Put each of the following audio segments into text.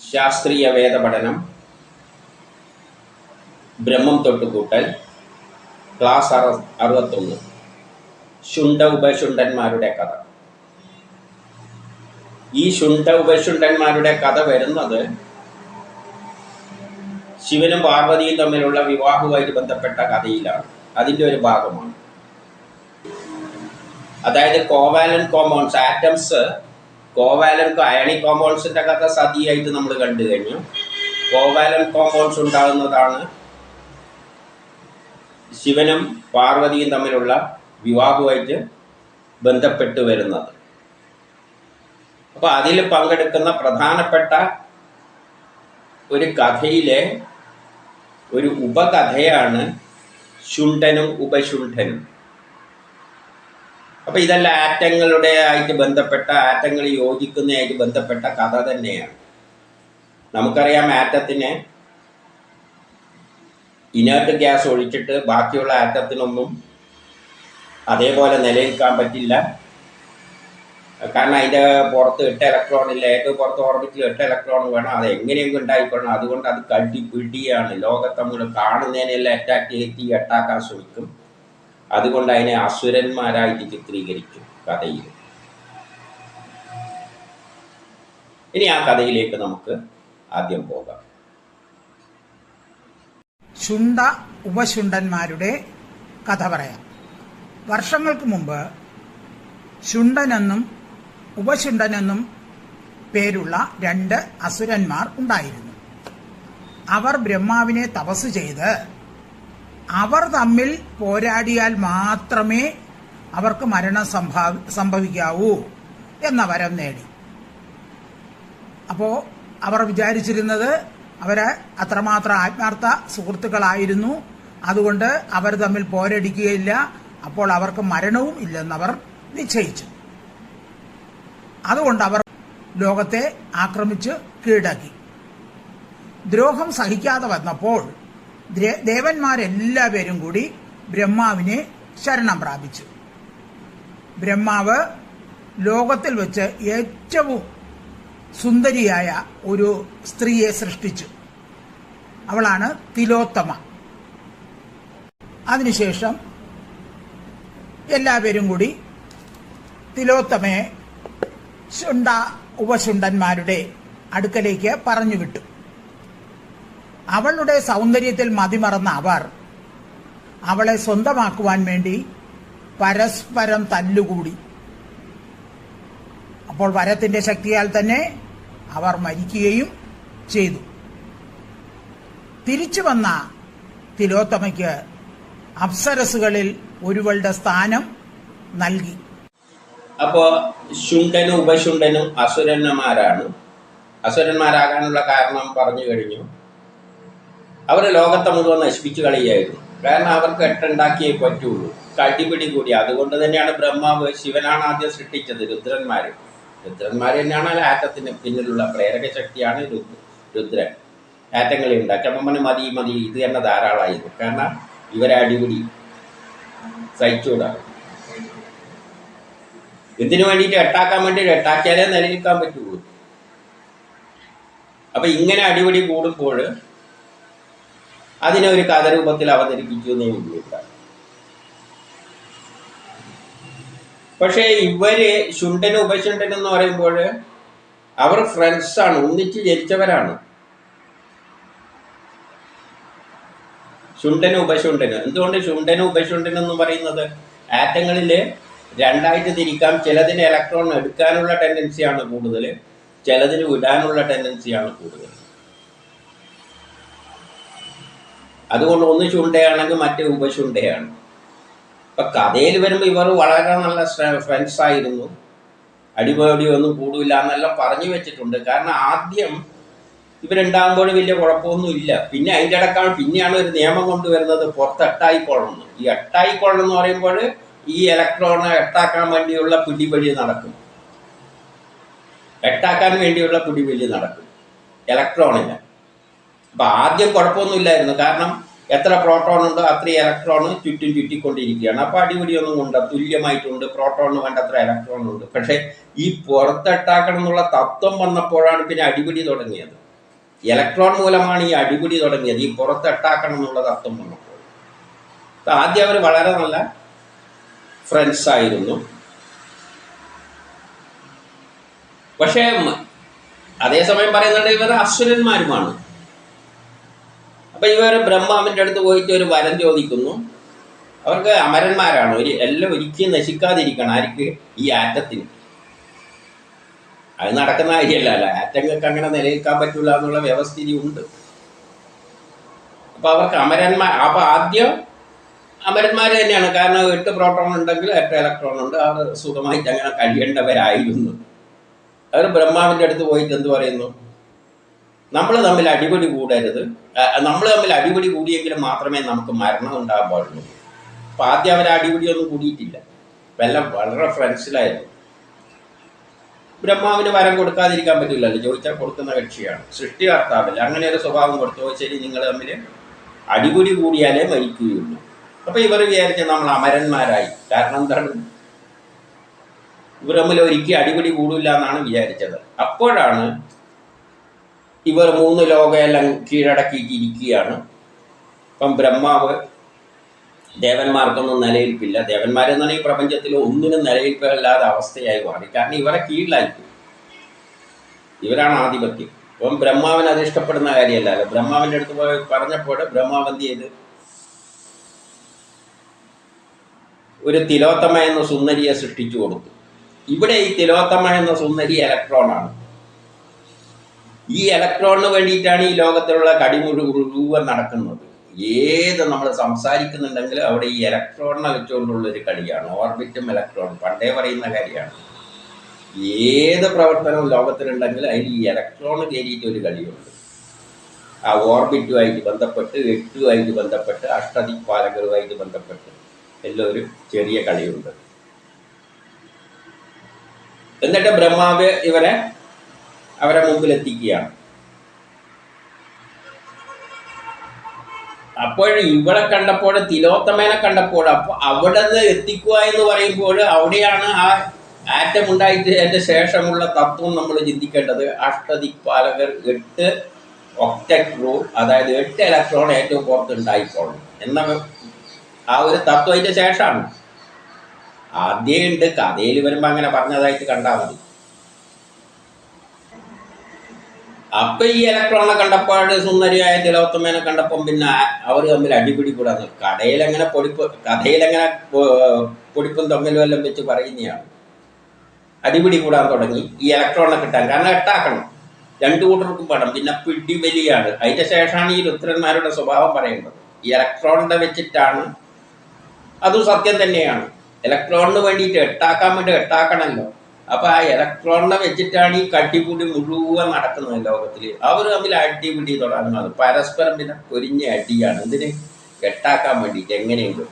ശാസ്ത്രീയ വേദപഠനം, ബ്രഹ്മം തൊട്ടുകൂട്ടൽ, ക്ലാസ് 61. ശുണ്ഠ ഉപശുണ്ഠന്മാരുടെ കഥ. ഈ ശുണ്ഠ ഉപശുണ്ഠന്മാരുടെ കഥ വരുന്നത് ശിവനും പാർവതിയും തമ്മിലുള്ള വിവാഹവുമായിട്ട് ബന്ധപ്പെട്ട കഥയിലാണ്. അതിൻ്റെ ഒരു ഭാഗമാണ്. അതായത് covalent compounds, atoms, covalent ionic കോമ്പൗണ്ട്സിൻ്റെ കഥ സതിയായിട്ട് നമ്മൾ കണ്ടു കഴിഞ്ഞു. കോവാലന്റ് കോമ്പൗണ്ട്സ് ഉണ്ടാകുന്നതാണ് ശിവനും പാർവതിയും തമ്മിലുള്ള വിവാഹവുമായിട്ട് ബന്ധപ്പെട്ട് വരുന്നത്. അപ്പോൾ അതിൽ പങ്കെടുക്കുന്ന പ്രധാനപ്പെട്ട ഒരു കഥയിലെ ഒരു ഉപകഥയാണ് ശുണ്ഠനും ഉപശുണ്ഠനും. അപ്പോൾ ഇതെല്ലാം ആറ്റങ്ങളുടെ ആയിട്ട് ബന്ധപ്പെട്ട, ആറ്റങ്ങൾ യോജിക്കുന്നതായിട്ട് ബന്ധപ്പെട്ട കഥ തന്നെയാണ്. നമുക്കറിയാം, ആറ്റത്തിന് ഇനേർട്ട് ഗ്യാസ് ഒഴിച്ചിട്ട് ബാക്കിയുള്ള ആറ്റത്തിനൊന്നും അതേപോലെ നിലനിൽക്കാൻ പറ്റില്ല. കാരണം അതിൻ്റെ പുറത്ത് 8 ഇലക്ട്രോൺ ഇല്ല. ഏറ്റവും പുറത്ത് ഓർബിറ്റിൽ 8 ഇലക്ട്രോൺ വേണം. അത് എങ്ങനെയെങ്കിലും ഉണ്ടായിക്കൊള്ളണം. അതുകൊണ്ട് അത് പിടിയാണ്. ലോകത്തെ നമ്മൾ കാണുന്നതിനെല്ലാം അറ്റാക്കാൻ ശ്രമിക്കും. അതുകൊണ്ട് അതിനെ അസുരന്മാരായിട്ട് ചിത്രീകരിക്കും കഥയിൽ. ഇനി ആ കഥയിലേക്ക് നമുക്ക് ആദ്യം പോകാം. ശുണ്ഠ ഉപശുണ്ഠന്മാരുടെ കഥ പറയാം. വർഷങ്ങൾക്ക് മുമ്പ് ശുണ്ഠനെന്നും ഉപശുണ്ഠനെന്നും പേരുള്ള 2 അസുരന്മാർ ഉണ്ടായിരുന്നു. അവർ ബ്രഹ്മാവിനെ തപസ് ചെയ്ത് അവർ തമ്മിൽ പോരാടിയാൽ മാത്രമേ അവർക്ക് മരണം സംഭവിക്കാവൂ എന്ന വരം നേടി. അപ്പോൾ അവർ വിചാരിച്ചിരുന്നത് അവർ അത്രമാത്രം ആത്മാർത്ഥ സുഹൃത്തുക്കളായിരുന്നു. അതുകൊണ്ട് അവർ തമ്മിൽ പോരടിക്കുകയില്ല, അപ്പോൾ അവർക്ക് മരണവും ഇല്ലെന്നവർ നിശ്ചയിച്ചു. അതുകൊണ്ട് അവർ ലോകത്തെ ആക്രമിച്ച് കീഴടക്കി. ദ്രോഹം സഹിക്കാതെ വന്നപ്പോൾ ദേവന്മാരെല്ലാവരും കൂടി ബ്രഹ്മാവിനെ ശരണം പ്രാപിച്ചു. ബ്രഹ്മാവ് ലോകത്തിൽ വെച്ച് ഏറ്റവും സുന്ദരിയായ ഒരു സ്ത്രീയെ സൃഷ്ടിച്ചു. അവളാണ് തിലോത്തമ. അതിനുശേഷം എല്ലാവരും കൂടി തിലോത്തമയെ ശുണ്ഠ ഉപശുണ്ഠന്മാരുടെ അടുക്കലേക്ക് പറഞ്ഞുവിട്ടു. അവളുടെ സൗന്ദര്യത്തിൽ മതിമറന്ന അവർ അവളെ സ്വന്തമാക്കുവാൻ വേണ്ടി പരസ്പരം തല്ലുകൂടി. അപ്പോൾ വരത്തിന്റെ ശക്തിയാൽ തന്നെ അവർ മരിക്കുകയും ചെയ്തു. തിരിച്ചു വന്ന തിലോത്തമയ്ക്ക് അപ്സരസുകളിൽ ഒരുവളുടെ സ്ഥാനം നൽകി. അപ്പോൾ ശുണ്ഠനും ഉപശുണ്ഠനും അസുരന്മാരാണ്. അസുരന്മാരാകാനുള്ള കാരണം പറഞ്ഞു കഴിഞ്ഞു. അവർ ലോകത്തെ മുഴുവൻ നശിപ്പിച്ചു കളയായിരുന്നു. കാരണം അവർക്ക് 8 ഉണ്ടാക്കിയേ പറ്റുള്ളൂ. കടിപിടി കൂടി. അതുകൊണ്ട് തന്നെയാണ് ബ്രഹ്മാവ്, ശിവനാണ് ആദ്യം സൃഷ്ടിച്ചത് രുദ്രന്മാർ തന്നെയാണ് ആറ്റത്തിന് പിന്നിലുള്ള പ്രേരക ശക്തിയാണ് രുദ്രൻ. ആറ്റങ്ങളെ ഉണ്ടാക്കി. അപ്പം മതി ഇത് തന്നെ ധാരാളമായിരുന്നു. കാരണം ഇവരെ അടിപിടി സഹിച്ചുകൂടാ. ഇതിനു വേണ്ടിയിട്ട് എട്ടാക്കാൻ വേണ്ടിയിട്ട് എട്ടാക്കിയാലേ നിലനിൽക്കാൻ പറ്റുള്ളൂ. അപ്പം ഇങ്ങനെ അടിപിടി കൂടുമ്പോൾ അതിനെ ഒരു കഥാരൂപത്തിൽ അവതരിപ്പിച്ചു എന്നേ ഉള്ളൂ. പക്ഷേ ഇവര് ശുണ്ഠനും ഉപശുണ്ഠനും എന്ന് പറയുമ്പോൾ അവർ ഫ്രണ്ട്സാണ്, ഒന്നിച്ച് ജനിച്ചവരാണ്. ശുണ്ഠനും ഉപശുണ്ഠനും. എന്തുകൊണ്ട് ശുണ്ഠനും ഉപശുണ്ഠനും എന്ന് പറയുന്നത്? ആറ്റങ്ങളിൽ 2ആയിട്ട് തിരിക്കാം. ചിലതിന് ഇലക്ട്രോൺ എടുക്കാനുള്ള ടെൻഡൻസിയാണ് കൂടുതൽ, ചിലതിന് വിടാനുള്ള ടെൻഡൻസിയാണ് കൂടുതൽ. അതുകൊണ്ട് ഒന്ന് ശുണ്ഠയാണെങ്കിൽ മറ്റേ ഉപശുണ്ഠയാണ്. അപ്പം കഥയിൽ വരുമ്പോൾ ഇവർ വളരെ നല്ല ഫ്രണ്ട്സായിരുന്നു. അടിപൊളിയൊന്നും കൂടില്ല എന്നെല്ലാം പറഞ്ഞു വെച്ചിട്ടുണ്ട്. കാരണം ആദ്യം ഇവരുണ്ടാകുമ്പോൾ വലിയ കുഴപ്പമൊന്നുമില്ല. പിന്നെ അതിൻ്റെ ഇടക്കാണ് പിന്നെയാണ് ഒരു നിയമം കൊണ്ടുവരുന്നത്, പുറത്ത് 8 കൊള്ളണം. ഈ 8 കൊള്ളണം എന്ന് പറയുമ്പോൾ ഈ ഇലക്ട്രോണ് 8ആക്കാൻ വേണ്ടിയുള്ള പിടിവലി നടക്കും. 8ആക്കാൻ വേണ്ടിയുള്ള പിടിവലി നടക്കും ഇലക്ട്രോണിന്. അപ്പം ആദ്യം കുഴപ്പമൊന്നുമില്ലായിരുന്നു. കാരണം എത്ര പ്രോട്ടോൺ ഉണ്ടോ അത്രയും ഇലക്ട്രോൺ ചുറ്റിക്കൊണ്ടിരിക്കുകയാണ്. അപ്പോൾ അടിപിടിയൊന്നും കൊണ്ട് തുല്യമായിട്ടുണ്ട്. പ്രോട്ടോണിന് വേണ്ട അത്ര ഇലക്ട്രോൺ ഉണ്ട്. പക്ഷേ ഈ പുറത്തെട്ടാക്കണം എന്നുള്ള തത്വം വന്നപ്പോഴാണ് പിന്നെ അടിപിടി തുടങ്ങിയത്. ഇലക്ട്രോൺ മൂലമാണ് ഈ അടിപിടി തുടങ്ങിയത്, ഈ പുറത്തെട്ടാക്കണം എന്നുള്ള തത്വം വന്നപ്പോൾ. ആദ്യം അവർ വളരെ നല്ല ഫ്രണ്ട്സ് ആയിരുന്നു. പക്ഷേ അതേസമയം പറയുന്നുണ്ട് ഇവർ അസുരന്മാരുമാണ്. അപ്പം ഇവർ ബ്രഹ്മാവിൻ്റെ അടുത്ത് പോയിട്ട് ഒരു വരം ചോദിക്കുന്നു. അവർക്ക് അമരന്മാരാണ്, എല്ലാം ഒരിക്കലും നശിക്കാതിരിക്കണം. ആർക്ക്? ഈ ആറ്റത്തിന്. അത് നടക്കുന്ന കാര്യമല്ല, ആറ്റങ്ങൾക്ക് അങ്ങനെ നിലനിൽക്കാൻ പറ്റില്ല എന്നുള്ള വ്യവസ്ഥിതി ഉണ്ട്. അപ്പം അവർക്ക് അപ്പം ആദ്യം അമരന്മാർ തന്നെയാണ്. കാരണം 8 പ്രോട്ടോൺ ഉണ്ടെങ്കിൽ 8 ഇലക്ട്രോൺ ഉണ്ട്. അവർ സുഖമായിട്ട് അങ്ങനെ കഴിയേണ്ടവരായിരുന്നു. അവർ ബ്രഹ്മാവിൻ്റെ അടുത്ത് പോയിട്ട് എന്ത് പറയുന്നു? നമ്മൾ തമ്മിൽ അടിപിടി കൂടരുത്, നമ്മൾ തമ്മിൽ അടിപിടി കൂടിയെങ്കിലും മാത്രമേ നമുക്ക് മരണം ഉണ്ടാകാൻ പാടുള്ളൂ. അപ്പം ആദ്യം അവർ അടിപിടിയൊന്നും കൂടിയിട്ടില്ല, എല്ലാം വളരെ ഫ്രണ്ട്സിലായിരുന്നു. ബ്രഹ്മാവിന് വരം കൊടുക്കാതിരിക്കാൻ പറ്റില്ലല്ലോ, ചോദിച്ചാൽ കൊടുക്കുന്ന കക്ഷിയാണ്, സൃഷ്ടികർത്താവില്ല. അങ്ങനെ ഒരു സ്വഭാവം കൊടുത്തു, ശരി നിങ്ങൾ തമ്മിൽ അടിപിടി കൂടിയാലേ മരിക്കുകയുള്ളൂ. അപ്പം ഇവർ വിചാരിച്ച നമ്മൾ അമരന്മാരായി. കാരണം എന്താണ്? ഇവർ തമ്മിൽ ഒരിക്കലും അടിപിടി കൂടില്ല എന്നാണ് വിചാരിച്ചത്. അപ്പോഴാണ് ഇവർ 3 ലോകമെല്ലാം കീഴടക്കിയിരിക്കുകയാണ്. ഇപ്പം ബ്രഹ്മാവ് ദേവന്മാർക്കൊന്നും നിലനിൽപ്പില്ല. ദേവന്മാരെന്നാണ് ഈ പ്രപഞ്ചത്തിൽ ഒന്നിനും നിലനിൽപ്പില്ലാത്ത അവസ്ഥയായി മാറി. കാരണം ഇവരെ കീഴിലായിപ്പോയി, ഇവരാണ് ആധിപത്യം. അപ്പം ബ്രഹ്മാവിന് അത് ഇഷ്ടപ്പെടുന്ന കാര്യമല്ലല്ലോ. ബ്രഹ്മാവിൻ്റെ അടുത്ത് പോയി പറഞ്ഞപ്പോൾ ബ്രഹ്മാവ് എന്ത് ചെയ്ത്? ഒരു തിലോത്തമ എന്ന സുന്ദരിയെ സൃഷ്ടിച്ചു കൊടുത്തു. ഇവിടെ ഈ തിലോത്തമ എന്ന സുന്ദരി ഇലക്ട്രോണാണ്. ഈ ഇലക്ട്രോണിന് വേണ്ടിയിട്ടാണ് ഈ ലോകത്തിലുള്ള മുഴുവൻ നടക്കുന്നത്. ഏത് നമ്മൾ സംസാരിക്കുന്നുണ്ടെങ്കിൽ അവിടെ ഈ ഇലക്ട്രോണിനെ വെച്ചുകൊണ്ടുള്ളൊരു കളിയാണ്. ഓർബിറ്റും ഇലക്ട്രോൺ പണ്ടേ പറയുന്ന കാര്യമാണ്. ഏത് പ്രവർത്തനവും ലോകത്തിലുണ്ടെങ്കിൽ അതിൽ ഈ ഇലക്ട്രോൺ കയറിയിട്ടൊരു കളിയുണ്ട്. ആ ഓർബിറ്റുമായിട്ട് ബന്ധപ്പെട്ട്, 8 ബന്ധപ്പെട്ട്, അഷ്ടദിക്പാലകരുമായിട്ട് ബന്ധപ്പെട്ട് എല്ലാം ഒരു ചെറിയ കളിയുണ്ട്. എന്നിട്ട് ബ്രഹ്മാവ് അവരെ മുമ്പിലെത്തിക്കുകയാണ്. അപ്പോൾ ഇവിടെ കണ്ടപ്പോൾ, തിലോത്തമേനെ കണ്ടപ്പോൾ, അപ്പോൾ അവിടെ നിന്ന് എത്തിക്കുക എന്ന് പറയുമ്പോൾ അവിടെയാണ് ആ ആറ്റം ഉണ്ടായിട്ട് അതിൻ്റെ ശേഷമുള്ള തത്വം നമ്മൾ ചിന്തിക്കേണ്ടത്. അഷ്ടദിക്പാലകർ 8 ഒക്ടറ്റ് റൂൾ, അതായത് 8 ഇലക്ട്രോൺ ഏറ്റവും പുറത്തുണ്ടായിക്കോളും എന്ന ആ ഒരു തത്വം അതിൻ്റെ ശേഷമാണ്. ആദ്യം ഉണ്ട്, കഥയിൽ വരുമ്പോൾ അങ്ങനെ പറഞ്ഞതായിട്ട് കണ്ടാൽ മതി. അപ്പൊ ഈ ഇലക്ട്രോണെ കണ്ടപ്പോൾ, സുന്ദരിയായ തിലോത്തമേനെ കണ്ടപ്പം പിന്നെ അവർ തമ്മിൽ അടിപിടി കൂടാന്ന്. കഥയിലെങ്ങനെ പൊടിപ്പും തൊങ്ങലും എല്ലാം വെച്ച് പറയുന്നതാണ്. അടിപിടി കൂടാൻ തുടങ്ങി ഈ ഇലക്ട്രോണിനെ കിട്ടാൻ. കാരണം 8 ആക്കണം, 2 കൂട്ടർക്കും പണം. പിന്നെ പിടിവലിയാണ്. അതിന്റെ ശേഷമാണ് ഈ രുദ്രന്മാരുടെ സ്വഭാവം പറയേണ്ടത്. ഈ ഇലക്ട്രോണിനെ വെച്ചിട്ടാണ്. അതും സത്യം തന്നെയാണ്. ഇലക്ട്രോണിന് വേണ്ടിയിട്ട് 8 വേണ്ടി 8 അപ്പൊ ആ ഇലക്ട്രോണിനെ വെച്ചിട്ടാണ് ഈ കട്ടിപ്പൂടി മുഴുവൻ നടക്കുന്നത് ലോകത്തിൽ. അവർ തമ്മിൽ അടിപിടി തുടങ്ങുന്നത് പരസ്പരം പിന്നെ പൊരിഞ്ഞ അടിയാണ്. ഇതിന് 8 വേണ്ടിയിട്ട് എങ്ങനെയെങ്കിലും.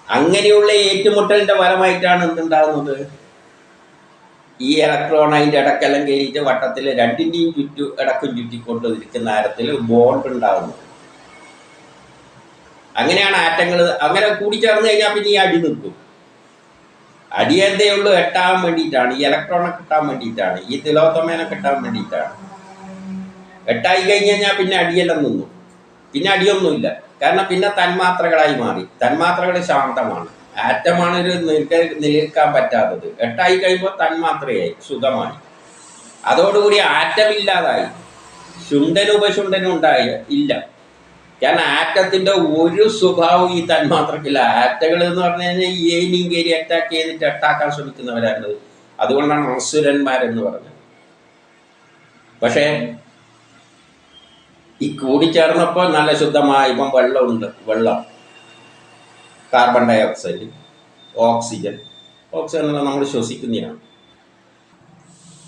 അങ്ങനെയുള്ള ഏറ്റുമുട്ടലിന്റെ ഫലമായിട്ടാണ് എന്തുണ്ടാകുന്നത്? ഈ ഇലക്ട്രോൺ അതിൻ്റെ ഇടക്കെല്ലാം കയറിയിട്ട് വട്ടത്തിൽ 2ൻ്റെയും ഇടക്കും ചുറ്റിക്കൊണ്ടിരിക്കുന്ന തരത്തിൽ ബോണ്ട് ഉണ്ടാകുന്നത്. അങ്ങനെയാണ് ആറ്റങ്ങൾ അങ്ങനെ കൂടിച്ചേർന്ന് കഴിഞ്ഞാൽ പിന്നെ ഈ അടി നിൽക്കും. അടി എന്തേ ഉള്ളൂ? 8 വേണ്ടിയിട്ടാണ്, ഈ ഇലക്ട്രോണെ കിട്ടാൻ വേണ്ടിയിട്ടാണ്, ഈ തിലോത്തമേനെ കിട്ടാൻ വേണ്ടിയിട്ടാണ്. 8 കഴിഞ്ഞാൽ പിന്നെ അടിയെല്ലാം നിന്നു. പിന്നെ അടിയൊന്നുമില്ല. കാരണം പിന്നെ തന്മാത്രകളായി മാറി. തന്മാത്രകൾ ശാന്തമാണ്. ആറ്റമാണ് ഒരു നിലനിൽക്കാൻ പറ്റാത്തത്. 8 കഴിയുമ്പോൾ തന്മാത്രയായി, സുഖമായി. അതോടുകൂടി ആറ്റമില്ലാതായി. ശുണ്ഠനും ഉപശുണ്ഠനും ഇല്ല. കാരണം ആറ്റത്തിന്റെ ഒരു സ്വഭാവം ഈ തന്മാത്രക്കില്ല. ആറ്റകൾ എന്ന് പറഞ്ഞു കഴിഞ്ഞാൽ ഈ ഏനിയും കയറി അറ്റാക്ക് ചെയ്തിട്ട് 8 ശ്രമിക്കുന്നവരാണ്. അതുകൊണ്ടാണ് അസുരന്മാരെന്ന് പറഞ്ഞത്. പക്ഷേ ഈ കൂടിച്ചേർന്നപ്പോൾ നല്ല ശുദ്ധമായ ഇപ്പം വെള്ളമുണ്ട്. വെള്ളം, കാർബൺ ഡൈ ഓക്സൈഡ്, ഓക്സിജൻ നമ്മൾ ശ്വസിക്കുന്നതാണ്.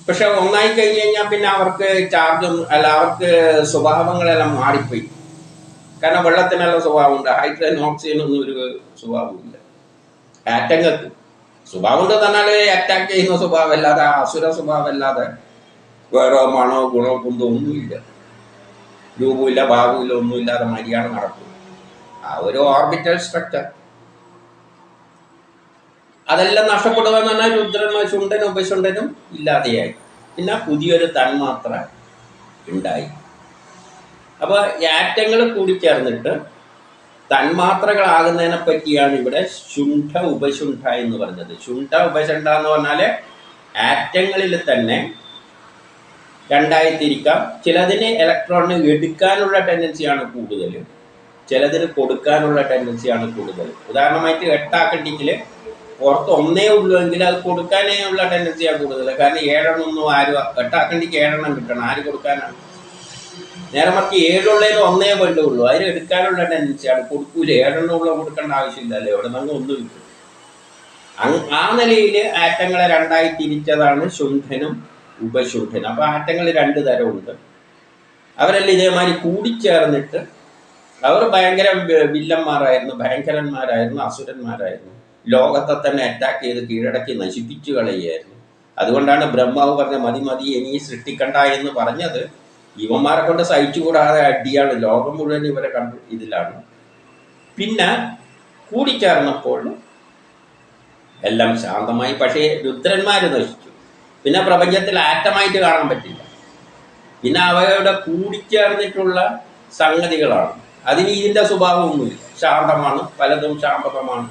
പക്ഷെ ഒന്നായി കഴിഞ്ഞ് കഴിഞ്ഞാൽ പിന്നെ അവർക്ക് അവർക്ക് സ്വഭാവങ്ങളെല്ലാം മാറിപ്പോയി. കാരണം വെള്ളത്തിനെല്ലാം സ്വഭാവമുണ്ട്. ഹൈഡ്രജൻ ഓക്സിജൻ ഒന്നും ഒരു സ്വഭാവമില്ല. ആറ്റങ്ങൾക്ക് സ്വഭാവമുണ്ട് തന്നാൽ അറ്റാക്ക് ചെയ്യുന്ന സ്വഭാവമല്ലാതെ, അസുര സ്വഭാവമല്ലാതെ വേറെ മണോ ഗുണോ കുന്തോ ഒന്നുമില്ല. രൂപമില്ല, ഭാവമില്ല, ഒന്നുമില്ലാതെ മര്യാദ നടക്കും. ആ ഒരു ഓർബിറ്റൽ സ്ട്രക്ചർ അതെല്ലാം നഷ്ടപ്പെടുക എന്ന് പറഞ്ഞാൽ രുദ്രനും ശുണ്ഠനും ഉപശുണ്ഠനും ഇല്ലാതെയായി. പിന്നെ പുതിയൊരു തന്മാത്ര ഉണ്ടായി. അപ്പോൾ ആറ്റങ്ങൾ കൂടിച്ചേർന്നിട്ട് തന്മാത്രകളാകുന്നതിനെ പറ്റിയാണ് ഇവിടെ ശുണ്ഠ ഉപശുണ്ഠ എന്ന് പറഞ്ഞത്. ശുണ്ഠ ഉപശുണ്ഠ എന്ന് പറഞ്ഞാൽ ആറ്റങ്ങളിൽ തന്നെ രണ്ടായി തിരിക്കാം. ചിലതിന് ഇലക്ട്രോണിന് എടുക്കാനുള്ള ടെൻഡൻസിയാണ് കൂടുതൽ, ചിലതിന് കൊടുക്കാനുള്ള ടെൻഡൻസിയാണ് കൂടുതൽ. ഉദാഹരണമായിട്ട് എട്ടാക്കണ്ടിക്കിൽ പുറത്ത് ഒന്നേ ഉള്ളൂ എങ്കിൽ അത് കൊടുക്കാനേ ഉള്ള ടെൻഡൻസിയാണ് കൂടുതൽ. കാരണം 7 ഒന്നും ആരും എട്ടാക്കണ്ടിക്ക് 7 കിട്ടണം, ആര് കൊടുക്കാനാണ്? നേരെ മറിച്ച് 7 ഒന്നേ വേണ്ടുള്ളൂ, അതിന് എടുക്കാനുള്ള ടെൻഡൻസിയാണ്, കൊടുക്കൂല. 7 ഉള്ള കൊടുക്കേണ്ട ആവശ്യമില്ലല്ലോ, എവിടെ നിന്ന് ഒന്ന് കിട്ടും. ആ നിലയിൽ ആറ്റങ്ങളെ രണ്ടായി തിരിച്ചതാണ് ശുണ്ഠനും ഉപശുണ്ഠനും. അപ്പോൾ ആറ്റങ്ങൾ 2 തരമുണ്ട്. അവരെല്ലാം ഇതേമാതിരി കൂടിച്ചേർന്നിട്ട് അവർ ഭയങ്കര വില്ലന്മാരായിരുന്നു, ഭയങ്കരന്മാരായിരുന്നു, അസുരന്മാരായിരുന്നു. ലോകത്തെ തന്നെ അറ്റാക്ക് ചെയ്ത് കീഴടക്കി നശിപ്പിച്ചു കളയുകയായിരുന്നു. അതുകൊണ്ടാണ് ബ്രഹ്മാവ് പറഞ്ഞ മതി മതി ഇനി സൃഷ്ടിക്കണ്ട എന്ന് പറഞ്ഞത്. ഇവന്മാരെ കൊണ്ട് സഹിച്ചുകൂടാതെ അടിയാണ്, ലോകം മുഴുവൻ ഇവരെ കണ്ടു ഇതിലാണ്. പിന്നെ കൂടിച്ചേർന്നപ്പോൾ എല്ലാം ശാന്തമായി. പക്ഷേ രുദ്രന്മാർ നശിച്ചു. പിന്നെ പ്രപഞ്ചത്തിൽ ആറ്റമായിട്ട് കാണാൻ പറ്റില്ല. പിന്നെ അവയുടെ കൂടിച്ചേർന്നിട്ടുള്ള സംഗതികളാണ്. അതിന് ഇതിൻ്റെ സ്വഭാവമൊന്നുമില്ല, ശാന്തമാണ്, പലതും ശാന്തമാണ്.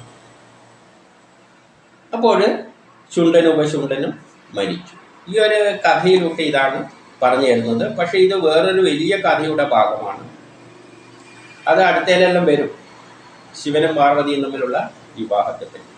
അപ്പോൾ ശുണ്ഠനും ഉപശുണ്ഠനും മരിച്ചു. ഈ ഒരു കഥയിലൊക്കെ ഇതാണ് പറഞ്ഞു തരുന്നത്. പക്ഷേ ഇത് വേറൊരു വലിയ കഥയുടെ ഭാഗമാണ്. അത് അടുത്തതിലെല്ലാം വരും, ശിവനും പാർവതിയും തമ്മിലുള്ള വിവാഹത്തെ പറ്റി.